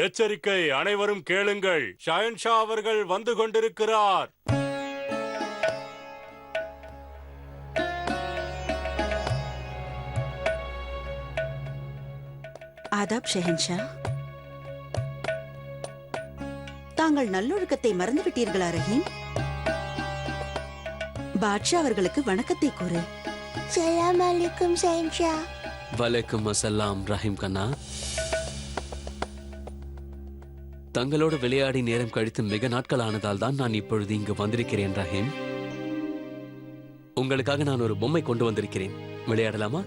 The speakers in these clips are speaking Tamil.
எச்சரிக்கை, அனைவரும் கேளுங்கள். ஷாயன்ஷா அவர்கள் வந்து கொண்டிருக்கிறார். ஆதாப் ஷெஹன்ஷா. தாங்கள் நல்லொழுக்கத்தை மறந்துவிட்டீர்களா ரஹீம்? பாட்ஷா அவர்களுக்கு வணக்கத்தை கூறு. சலாம் அலைக்கும் ஷெஹன்ஷா. வலைக்கும் அஸ்ஸலாம் ரஹீம் கண்ணா. தங்களோடு விளையாடி நேரம் கழித்து மிக நாட்கள் ஆனதால் தான் நான் இப்பொழுது இங்கு வந்திருக்கிறேன் ரஹீம். உங்களுக்காக நான் ஒரு பொம்மை கொண்டு வந்திருக்கிறேன். விளையாடலாமா?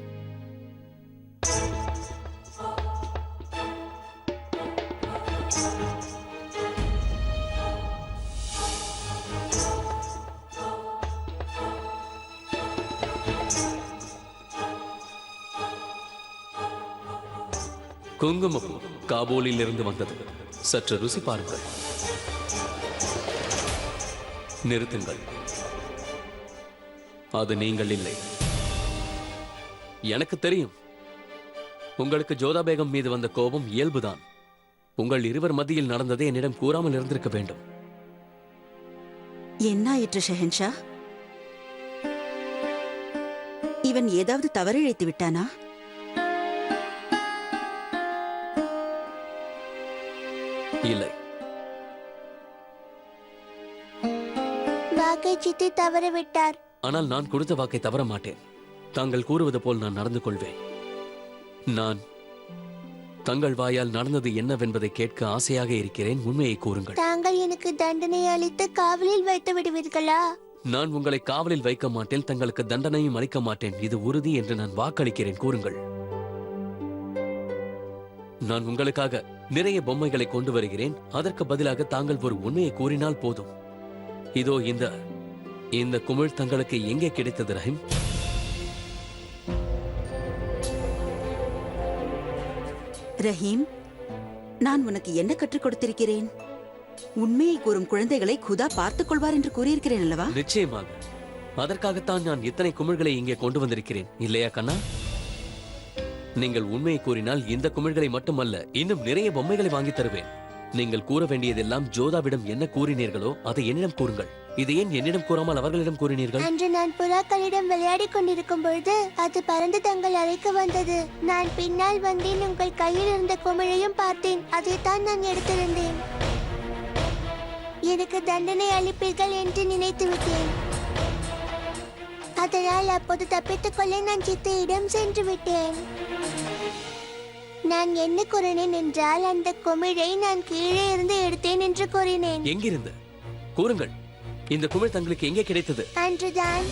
குங்குமம் காபூலில் இருந்து வந்தது. சற்று ருசி பாருங்கள். நிறுத்துங்கள். அது நீங்கள் இல்லை. எனக்கு தெரியும், உங்களுக்கு ஜோதா பேகம் மீது வந்த கோபம் இயல்புதான். உங்கள் இருவர் மத்தியில் நடந்ததை என்னிடம் கூறாமல் இருந்திருக்க வேண்டும். என்ன ஆயிற்று ஷெஹன்ஷா? இவன் ஏதாவது தவறிழைத்து விட்டானா? இல்லை. வாக்கை சித்தி தவறவிட்டார். ஆனால் நான் கொடுத்த வாக்கை தவற மாட்டேன். தாங்கள் கூறுவது போல் நான் நடந்து கொள்வேன். நான் தங்கள் வாயால் நடந்தது என்னவென்பதை கேட்க ஆசையாக இருக்கிறேன். உண்மையை கூறுங்கள். தாங்கள் எனக்கு தண்டனை அளித்து காவலில் வைத்து விடுவீர்களா? நான் உங்களை காவலில் வைக்க மாட்டேன். தங்களுக்கு தண்டனையும் அளிக்க மாட்டேன். இது உறுதி என்று நான் வாக்களிக்கிறேன். கூறுங்கள். நான் உங்களுக்காக நிறைய பொம்மைகளை கொண்டு வருகிறேன். அதற்கு பதிலாக தாங்கள் ஒரு உண்மையை கூறினால் போதும். இதோ இந்த குமிழ் தங்களுக்கு எங்கே கிடைத்தது ரஹீம்? ரஹீம், நான் உனக்கு என்ன கற்றுக் கொடுத்திருக்கிறேன்? உண்மையை கூறும் குழந்தைகளை குதா பார்த்துக் கொள்வார் என்று கூறியிருக்கிறேன் அல்லவா? நிச்சயமாக. அதற்காகத்தான் நான் இத்தனை குமிழ்களை இங்கே கொண்டு வந்திருக்கிறேன், இல்லையா கண்ணா? நீங்கள் உண்மையை கூறினால் இந்த குமிழ்களை மட்டுமல்ல, இன்னும் நிறைய பொம்மைகளை வாங்கி தருவேன். நீங்கள் கூற வேண்டியதெல்லாம் ஜோதாவிடம் என்ன கூறினீர்களோ அதை என்னிடம் கூறுங்கள். இதை ஏன் என்னிடம் கூறாமல் அவர்களிடம் கூறினீர்கள்? அன்று நான் புறாக்களிடம் விளையாடி கொண்டிருக்கும் பொழுது அது பறந்து தங்கள் அறைக்கு வந்தது. நான் பின்னால் வந்தேன். உங்கள் கையில் இருந்த குமிழையும் பார்த்தேன். அதைத்தான் நான் எடுத்திருந்தேன். எனக்கு தண்டனை அளிப்பீர்கள் என்று நினைத்து விட்டேன். அதனால் அப்போது தப்பித்துக் கொள்ள நான் சித்தையிடம் சென்று விட்டேன். நான் என்ன கூறினேன் என்றால், அந்த குமிழை நான் கீழே இருந்து எடுத்தேன் என்று கூறினேன். எங்கிருந்து? கூறுங்கள். இந்த குமிழ் தங்களுக்கு எங்கே கிடைத்தது? அன்றுதான்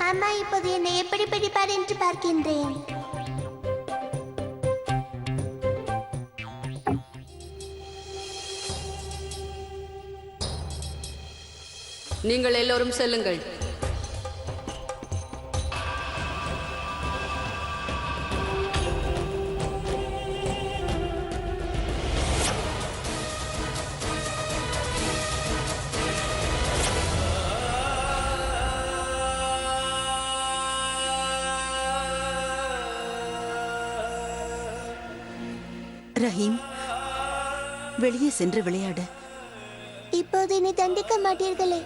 அம்மா இப்போது என்னை எப்படி பிடிப்பார் என்று பார்க்கின்றேன். நீங்கள் எல்லோரும் செல்லுங்கள். ரஹீம், வெளியே சென்று விளையாடு. இப்போது என்னை தண்டிக்க மாட்டீர்களே?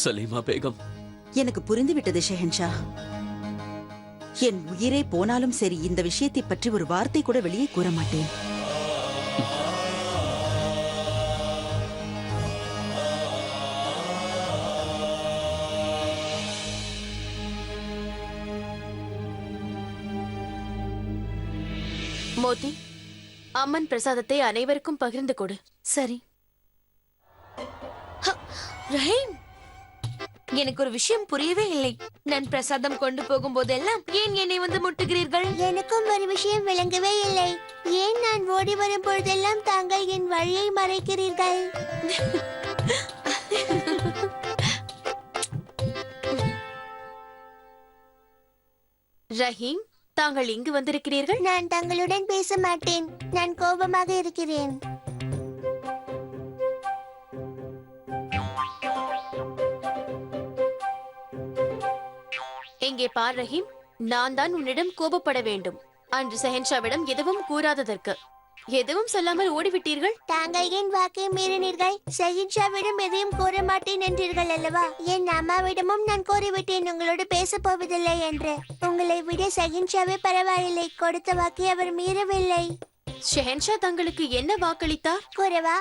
சலீமா பேகம், எனக்கு புரிந்துவிட்டது ஷெஹன்ஷா. என் உயிரே போனாலும் சரி, இந்த விஷயத்தை பற்றி ஒரு வார்த்தை கூட வெளியே கூற மாட்டேன். மோதி, அம்மன் பிரசாதத்தை அனைவருக்கும் பகிர்ந்து கொடு. சரி. ரஹீம், எனக்கு ஒரு விஷயம் புரியவே இல்லை. நான் பிரசாதம் கொண்டு போகும் போதெல்லாம் ஏன் என்னை வந்து முட்டுகிறீர்கள்? எனக்கும் ஒரு விஷயம் விளங்கவே இல்லை. ஏன் நான் ஓடி வரும் பொழுதெல்லாம் தாங்கள் என் வழியை மறைக்கிறீர்கள்? ரஹீம், தாங்கள் இங்கு வந்திருக்கிறீர்கள். நான் தங்களுடன் பேச மாட்டேன். நான் கோபமாக இருக்கிறேன். இங்கே பார் ரஹீம், நான் தான் உன்னிடம் கோபப்பட வேண்டும். அன்று ஷெஹன்ஷாவிடம் எதுவும் கூறாததற்கு. எதுவும் சொல்லாமல் ஓடிவிட்டீர்கள். தாங்கள் ஏன் வாக்கை மீறினீர்கள்? ஷஹின்ஷாவிடம் எதையும் கூற மாட்டேன் என்றீர்கள் அல்லவா? என் அம்மாவிடமும் நான் கூறிவிட்டேன் உங்களோடு பேச போவதில்லை என்று. உங்களை விட ஷஹின்ஷாவே பரவாயில்லை. கொடுத்த வாக்கை அவர் மீறவில்லை. ஷெஹன்ஷா தங்களுக்கு என்ன வாக்களித்தார்? கூறவா?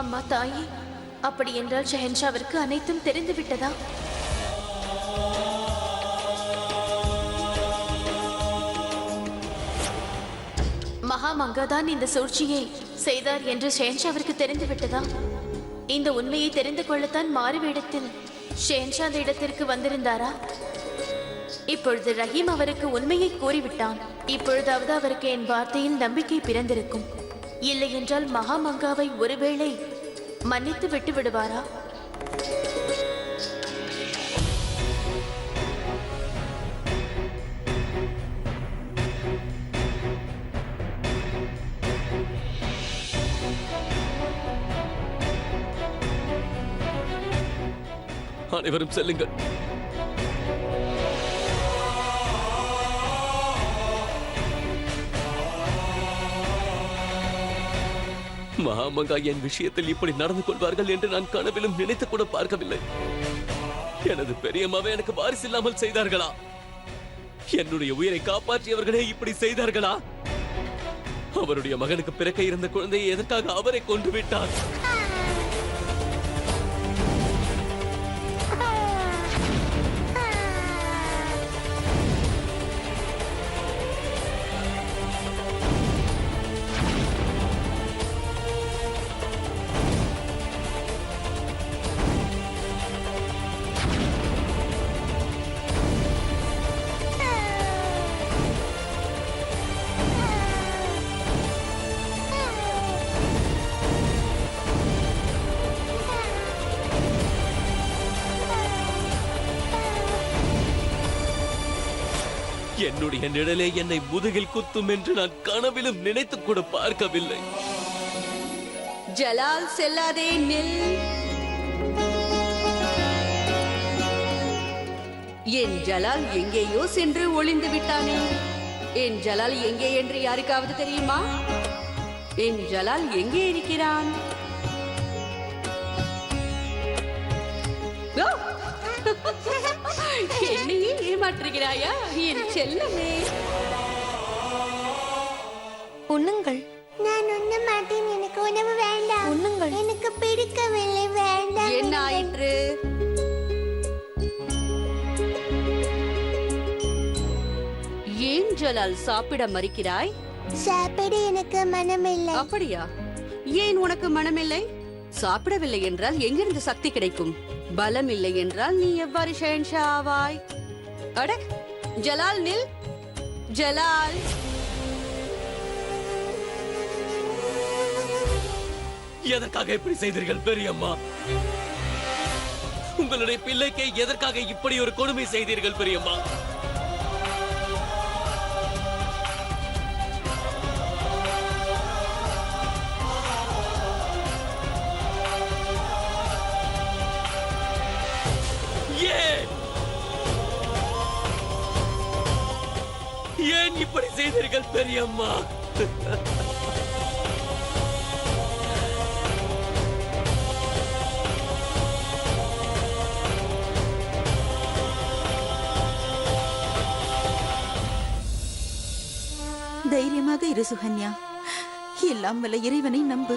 அம்மா தாயே, அப்படி என்றால் ஷெஹன்ஷாவிற்கு அனைத்தும் தெரிந்து விட்டதா? மகாமங்கா தான் இந்த சூழ்ச்சியை செய்தார் என்று ஷெஹன்ஷாவிற்கு தெரிந்து விட்டதா? இந்த உண்மையை தெரிந்து கொள்ளத்தான் மாறுவேடத்தில் ஷெஹன்ஷா அந்த இடத்திற்கு வந்திருந்தாரா? இப்பொழுது ரஹீம் அவருக்கு உண்மையை கூறிவிட்டான். இப்பொழுதாவது அவருக்கு என் வார்த்தையில் நம்பிக்கை பிறந்திருக்கும். இல்லை என்றால் மகாமங்காவை ஒருவேளை மன்னித்து விட்டு விடுவாரா? அனைவரும் செல்லுங்கள். மகாமங்கா என் விஷயத்தில் இப்படி நடந்து கொள்வார்கள் என்று நான் கனவிலும் நினைத்து கூட பார்க்கவில்லை. எனது பெரியம்மாவை எனக்கு வாரிசு இல்லாமல் செய்தார்களா? என்னுடைய உயிரை காப்பாற்றியவர்களே இப்படி செய்தார்களா? அவருடைய மகனுக்கு பிறக்க இருந்த குழந்தையை எதற்காக அவரை கொண்டு விட்டார்? என்னுடைய நிழலே என்னை முதுகில் குத்தும் என்று நான் கனவிலும் நினைத்து கூட பார்க்கவில்லை. ஜலால் செல்லாதே, நில். என் ஜலால் எங்கேயோ சென்று ஒளிந்து விட்டானே. என் ஜலால் எங்கே என்று யாருக்காவது தெரியுமா? என் ஜலால் எங்கே இருக்கிறான்? ஓ! என்னையே ஏமாற்றுகிறாயா என் செல்லமே? உண்ணுங்கள். நான் உண்ண மாட்டேன். எனக்கு உணவு வேண்டாம். உண்ணுங்கள். எனக்கு பிடிக்கவில்லை. வேண்டாம். என்ன ஆயிற்று? ஏன் ஜலால் சாப்பிட மறுக்கிறாய்? சாப்பிட எனக்கு மனமில்லை. அப்படியா? ஏன் உனக்கு மனமில்லை? சாப்பிடவில்லை என்றால் எங்கிருந்து சக்தி கிடைக்கும்? பலம் இல்லை என்றால் நீ எவ்வாறு ஷெஹன்ஷா ஆவாய்? அட, ஜலால் நில். ஜலால், எதற்காக இப்படி செய்தீர்கள் பெரியம்மா? உங்களுடைய பிள்ளைக்கு எதற்காக இப்படி ஒரு கொடுமை செய்தீர்கள் பெரியம்மா? ஏன் இப்படி செய்தீர்கள் பெரியம்மா? தைரியமாக இரு சுகன்யா. எல்லாம் வல்ல இறைவனை நம்பு.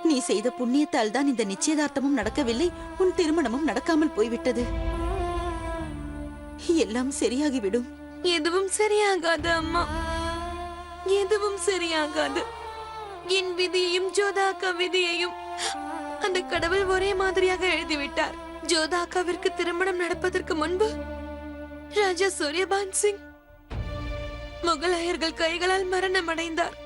நீ செய்த புண்ணியத்தால் தான் இந்த நிச்சயதார்த்தமும் நடக்கவில்லை, உன் திருமணமும் நடக்காமல் போய்விட்டது. எல்லாம் சரியாகிவிடும். எதுவும் சரியாகாது அம்மா, எதுவும் சரியாகாது. என் விதியையும் ஜோதாக்கா விதியையும் அந்த கடவுள் ஒரே மாதிரியாக எழுதிவிட்டார். ஜோதா அக்காவிற்கு திருமணம் நடப்பதற்கு முன்பு ராஜா சூரியபான் சிங் முகலாயர்கள் கைகளால் மரணம் அடைந்தார்.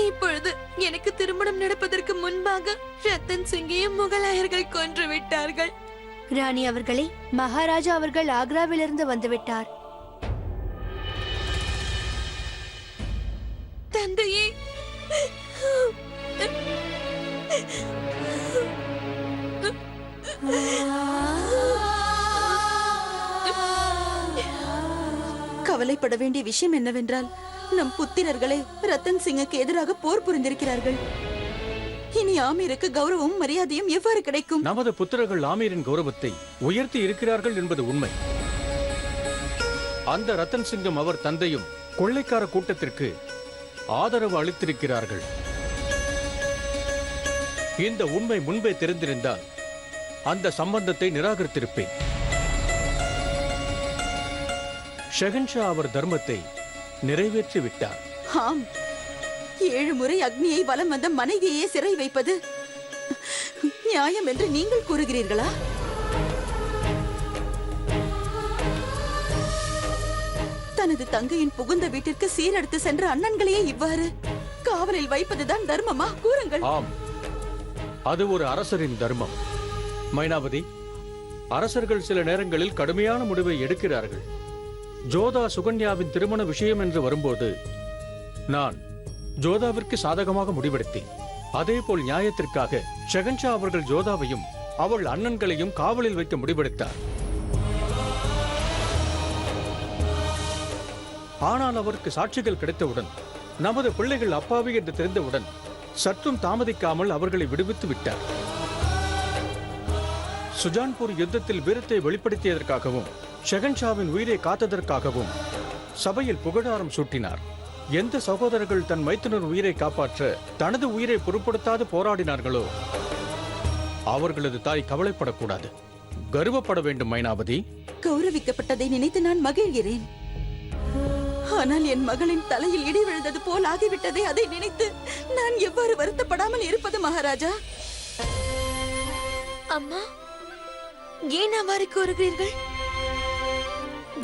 இப்பொழுது எனக்கு திருமணம் நடப்பதற்கு முன்பாக ரத்தன் சிங்கையும் முகலாயர்கள் கொன்று விட்டார்கள். ராணி அவர்களே, மகாராஜா அவர்கள் ஆக்ராவிலிருந்து வந்துவிட்டார். தந்தையே, கவலைப்பட வேண்டிய விஷயம் என்னவென்றால் நம் புத்திரர்களே ரத்தன் சிங்குக்கு எதிராக போர் புரிந்திருக்கிறார்கள். இனி ஆமீருக்கு கௌரவமும் மரியாதையும் எவ்வாறு கிடைக்கும்? நமது புத்திரர்கள் ஆமீரின் கௌரவத்தை உயர்த்தி இருக்கிறார்கள் என்பது உண்மை. அந்த ரத்தன் சிங்கம் அவர் தந்தையும் கொள்ளைக்கார கூட்டத்திற்கு ஆதரவு அளித்திருக்கிறார்கள். இந்த உண்மை முன்பே தெரிந்திருந்தால் அந்த சம்பந்தத்தை நிராகரித்திருப்பேன். ஷெஹன்ஷா அவர் தர்மத்தை நிறைவேற்றி விட்டார். ஆம், 7 முறை அக்னியை வலம் வந்த மனைவியே சிறை வைப்பது நியாயம் என்று நீங்கள் கூறுகிறீர்களா? தனது தங்கையின் புகுந்த வீட்டிற்கு சீரெடுத்து சென்ற அண்ணன்களையே இவ்வாறு காவலில் வைப்பதுதான் தர்மமா? கூறுங்கள். ஆம், அது ஒரு அரசரின் தர்மம். மைனாவதி, அரசர்கள் சில நேரங்களில் கடுமையான முடிவை எடுக்கிறார்கள். ஜோதா சுகன்யாவின் திருமண விஷயம் என்று வரும்போது நான் ஜோதாவிற்கு சாதகமாக முடிவெடுத்தேன். அதேபோல் நியாயத்திற்காக ஷெஹன்ஷா அவர்கள் ஜோதாவையும் அவள் அண்ணன்களையும் காவலில் வைக்க முடிவெடுத்தார். ஆனால் அவருக்கு சாட்சிகள் கிடைத்தவுடன், நமது பிள்ளைகள் அப்பாவி என்று தெரிந்தவுடன் சற்றும் தாமதிக்காமல் அவர்களை விடுவித்து விட்டார். சுஜான்பூர் யுத்தத்தில் வீரத்தை வெளிப்படுத்தியதற்காகவும் ஷெஹன்ஷாவின் உயிரை காத்ததற்காகவும் சபையில் புகழாரம் சூட்டினார். எந்த சகோதரர்கள் தன் மைத்துனர் உயிரை காப்பாற்ற தனது உயிரை பொருட்படுத்தாது போராடினார்களோ அவர்களது தாய் கவலைப்படக்கூடாது, கர்வப்பட வேண்டும். மைனாவதி, கௌரவிக்கப்பட்டதை நினைத்து நான் மகிழ்கிறேன். ஆனால் என் மகளின் தலையில் இடி விழுந்தது போல் ஆகிவிட்டதை அதை நினைத்து நான் எவ்வாறு வருத்தப்படாமல் இருப்பது மகாராஜா? அம்மா, ஏன் அவ்வாறு கூறுகிறீர்கள்?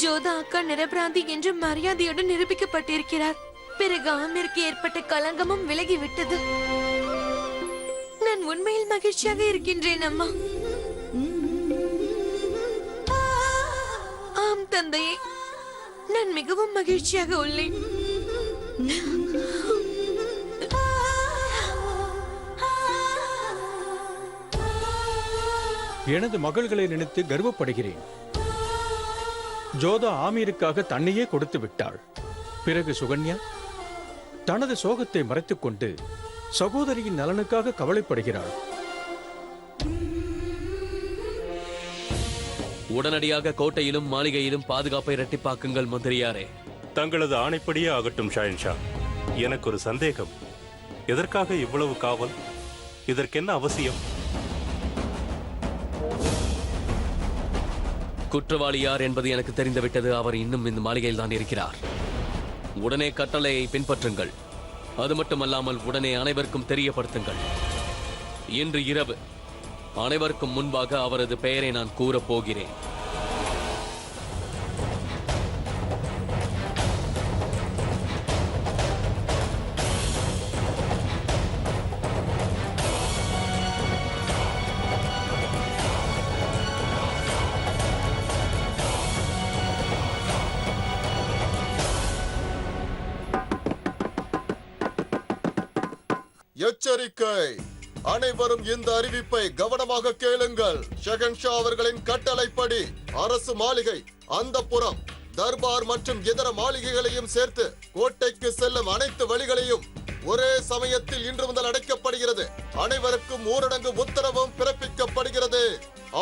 ஜோதா அக்கா நிரபராதி என்று மரியாதையுடன் நிரூபிக்கப்பட்டிருக்கிறார். பிறகு ஆமிற்கு ஏற்பட்ட களங்கமும் விலகிவிட்டது. நான் உண்மையில் மகிழ்ச்சியாக இருக்கின்றேன் அம்மா. ஆம் தந்தையே, நான் மிகவும் மகிழ்ச்சியாக உள்ளேன். எனது மகள்களை நினைத்து கர்வப்படுகிறேன். ஜோதா ஆமீருக்காக தன்னையே கொடுத்து விட்டாள். பிறகு சுகன்யா தனது சோகத்தை மறைத்துக் கொண்டு சகோதரியின் நலனுக்காக கவலைப்படுகிறாள். உடனடியாக கோட்டையிலும் மாளிகையிலும் பாதுகாப்பை இரட்டிப்பாக்குங்கள் மந்திரியாரே. தங்களது ஆணைப்படியே ஆகட்டும் ஷாயன்ஷா. எனக்கு ஒரு சந்தேகம். எதற்காக இவ்வளவு காவல்? இதற்கென்ன அவசியம்? குற்றவாளி யார் என்பது எனக்கு தெரிந்துவிட்டது. அவர் இன்னும் இந்த மாளிகையில் தான் இருக்கிறார். உடனே கட்டளையை பின்பற்றுங்கள். அது மட்டுமல்லாமல் உடனே அனைவருக்கும் தெரியப்படுத்துங்கள். இன்று இரவு அனைவருக்கும் முன்பாக அவரது பெயரை நான் கூறப் போகிறேன். எச்சரிக்கை! அனைவரும் இந்த அறிவிப்பை கவனமாக கேளுங்கள். ஷெஹன்ஷா அவர்களின் கட்டளைப்படி அரசு மாளிகை, அந்தப்புறம், தர்பார் மற்றும் இதர மாளிகைகளையும் சேர்த்து கோட்டைக்கு செல்லும் அனைத்து வழிகளையும் ஒரே சமயத்தில் இன்று முதல் அடைக்கப்படுகிறது. அனைவருக்கும் ஊரடங்கு உத்தரவும் பிறப்பிக்கப்படுகிறது.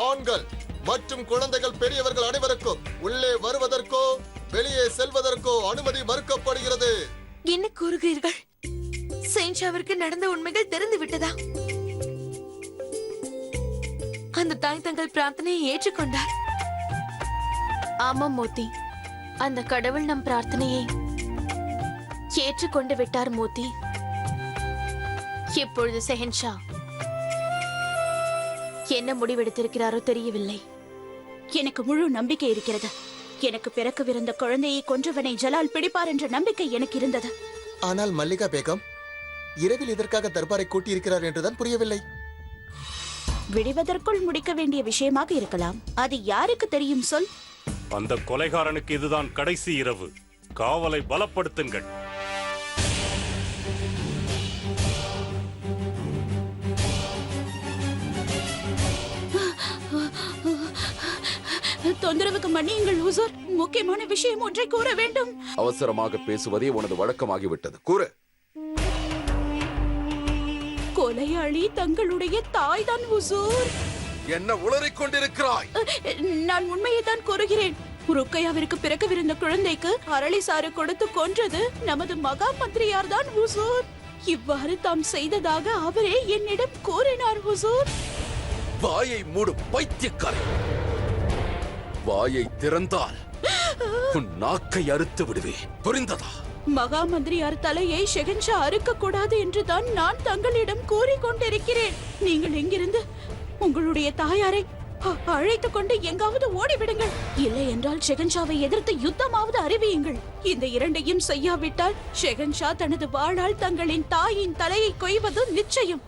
ஆண்கள் மற்றும் குழந்தைகள், பெரியவர்கள் அனைவருக்கும் உள்ளே வருவதற்கோ வெளியே செல்வதற்கோ அனுமதி மறுக்கப்படுகிறது. என்ன கூறுகிறீர்கள்? ஷெஹன்ஷாவிற்கு நடந்த உண்மைகள் தெரிந்து விட்டதா? அந்த தாய் தங்கள் பிரார்த்தனையை ஏற்றுக்கொண்டார். ஆமாம் மோதி, அந்த கடவுள் நம் பிரார்த்தனையை ஏற்றுக்கொண்டு விட்டார் மோதி. இப்பொழுது ஷெஹன்ஷா என்ன முடிவெடுத்திருக்கிறாரோ தெரியவில்லை. எனக்கு முழு நம்பிக்கை இருக்கிறது. எனக்கு பிறக்கவிருந்த குழந்தையை கொன்றவனை ஜலால் பிடிப்பார் என்ற நம்பிக்கை எனக்கு இருந்தது. ஆனால் மல்லிகா பேகம் இரவில் இதற்காக தர்பாரை கூட்டியிருக்கிறார் என்றுதான் புரியவில்லை. விடுவதற்குள் முடிக்க வேண்டிய விஷயமாக இருக்கலாம். அது யாருக்கு தெரியும் சொல். அந்த கொலைகாரனுக்கு இதுதான் கடைசி இரவு. காவலை பலப்படுத்துங்கள். தொந்தரவுக்கு மன்னியுங்கள் ஹுசூர். முக்கியமான விஷயம் ஒன்றை கூற வேண்டும். அவசரமாக பேசுவதே உனது வழக்கமாகிவிட்டது. கூறு. கொலையாளி தங்களுடைய தாய்தான் ஹுசூர். என்ன உளறிக் கொண்டிருக்கிறாய்? நான் உண்மையை தான் கூறுகிறேன். ருக்கையாவிற்கு பிறக்கவிருந்த குழந்தைக்கு அரளி சாறு கொடுத்து கொன்றது நமது மகா மந்திரியார் தான் ஹுசூர். இவ்வாறு தாம் செய்ததாக அவரே என்னிடம் கூறினார் ஹுசூர். வாயை மூடு பைத்தியக்காரி. வாயை திறந்தால் உன் நாக்கை அறுத்து விடுவேன். புரிந்ததா? மகா மந்திரியார் தலையை ஷெகன்ஷா அறுக்க கூடாது என்று தான் நான் தங்களிடம் கூறிக்கொண்டிருக்கிறேன். நீங்கள் எங்கிருந்து உங்களுடைய தாயாரை அழைத்துக் கொண்டு எங்காவது ஓடிவிடுங்கள். இல்லை என்றால் ஷெகன்ஷாவை எதிர்த்து யுத்தமாவது அறிவியுங்கள். இந்த இரண்டையும் செய்யாவிட்டால் ஷெகன்ஷா தனது வாளால் தங்களின் தாயின் தலையை கொய்வது நிச்சயம்.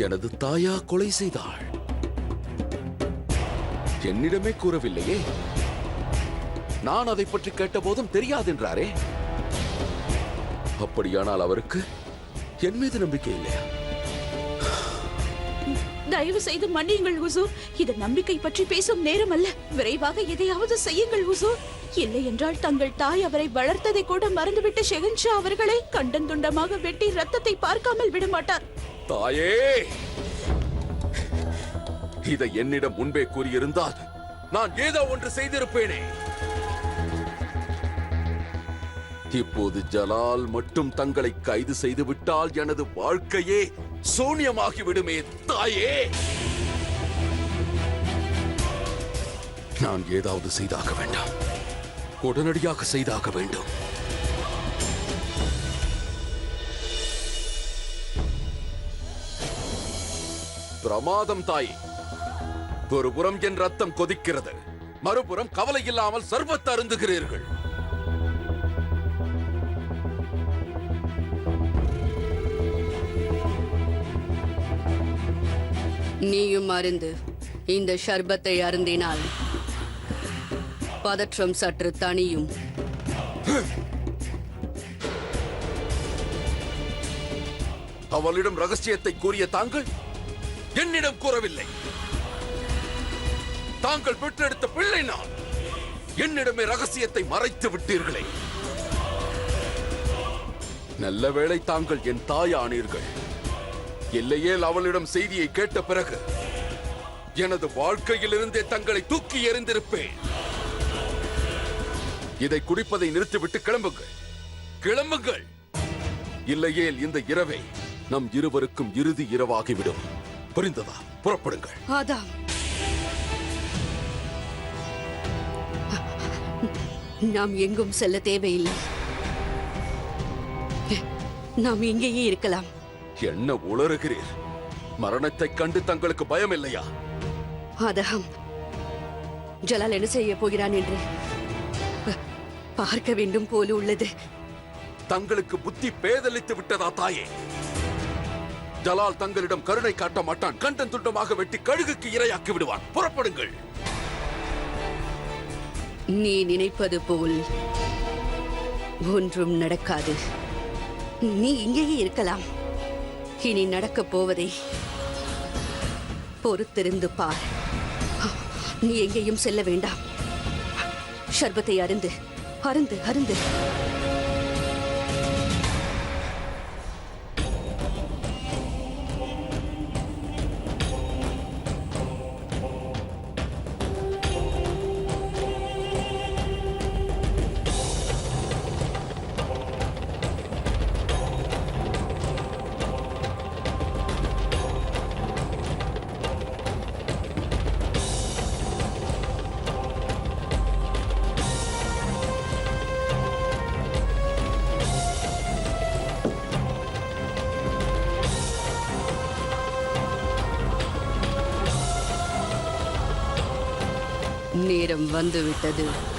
எனது தாயா கொலை செய்தாள்? என்னிடமே கூறவில்லையே. நான் அதை பற்றி கேட்டபோதும் தெரியாதென்றாரே. அப்படியானால் அவருக்கு என் மீது நம்பிக்கை இல்லையா? தயவு செய்து மன்னியுங்கள் ஹுசூர். இது நம்பிக்கை பற்றி பேசும் நேரம் அல்ல. விரைவாக எதையாவது செய்யுங்கள் ஹுசூர். இல்லை என்றால் தங்கள் தாய் அவரை வளர்த்ததை கூட மறந்துவிட்டு ஷெகன்ஷா அவர்களை கண்டந்துண்டமாக வெட்டி ரத்தத்தை பார்க்காமல் விடமாட்டார். தாயே, இதை என்னிடம் முன்பே கூறியிருந்தால் நான் ஏதோ ஒன்று செய்திருப்பேனே. இப்போது ஜலால் மட்டும் தங்களை கைது செய்து விட்டால் எனது வாழ்க்கையே சூன்யமாகிவிடுமே. தாயே, நான் ஏதாவது செய்தாக வேண்டாம். உடனடியாக செய்தாக வேண்டும். பிரமாதம் தாய். ஒரு புறம் என் ரத்தம் கொதிக்கிறது, மறுபுறம் கவலை இல்லாமல் சர்பத் அருந்துகிறீர்கள். நீயும் அருந்து இந்த ஷர்பத்தை அருந்தினால் பதற்றம் சற்று தனியும். அவளிடம் ரகசியத்தை கூறிய தாங்கள் என்னிடம் கூறவில்லை. தாங்கள் பெற்றெடுத்த பிள்ளை நான். என்னிடமே ரகசியத்தை மறைத்து விட்டீர்களே. நல்ல வேளை தாங்கள் என் தாயானீர்கள். இல்லையேல் அவளிடம் செய்தியை கேட்ட பிறகு எனது வாழ்க்கையிலிருந்தே தங்களை தூக்கி எறிந்திருப்பேன். இதை குடிப்பதை நிறுத்திவிட்டு கிளம்புங்கள், கிளம்புங்கள். இல்லையேல் இந்த இரவை நம் இருவருக்கும் இறுதி இரவாகிவிடும். புரிந்ததா? புறப்படுங்கள். அதான் நாம் எங்கும் செல்ல தேவையில்லை. நாம் இங்கேயே இருக்கலாம். என்ன உளறுகிறீர்? மரணத்தைக் கண்டு தங்களுக்கு பயம் இல்லையா? அதான் ஜலால் என்ன செய்ய போகிறான் என்று பார்க்க வேண்டும் போல உள்ளது. தங்களுக்கு புத்தி பேதலித்து விட்டதா தாயே? ஜலால் தங்களிடம் கருணை காட்ட மாட்டான். கண்டன் துண்டமாக வெட்டி கழுகுக்கு இரையாக்கி விடுவான். புறப்படுங்கள். நீ நினைப்பது போல் ஒன்றும் நடக்காது. நீ இங்கேயே இருக்கலாம். இனி நடக்கப் போவதை பொறுத்திருந்து பார். நீ எங்கேயும் செல்ல வேண்டாம். ஷர்பத்தை அருந்து அருந்து அருந்து. நேரம் வந்துவிட்டது.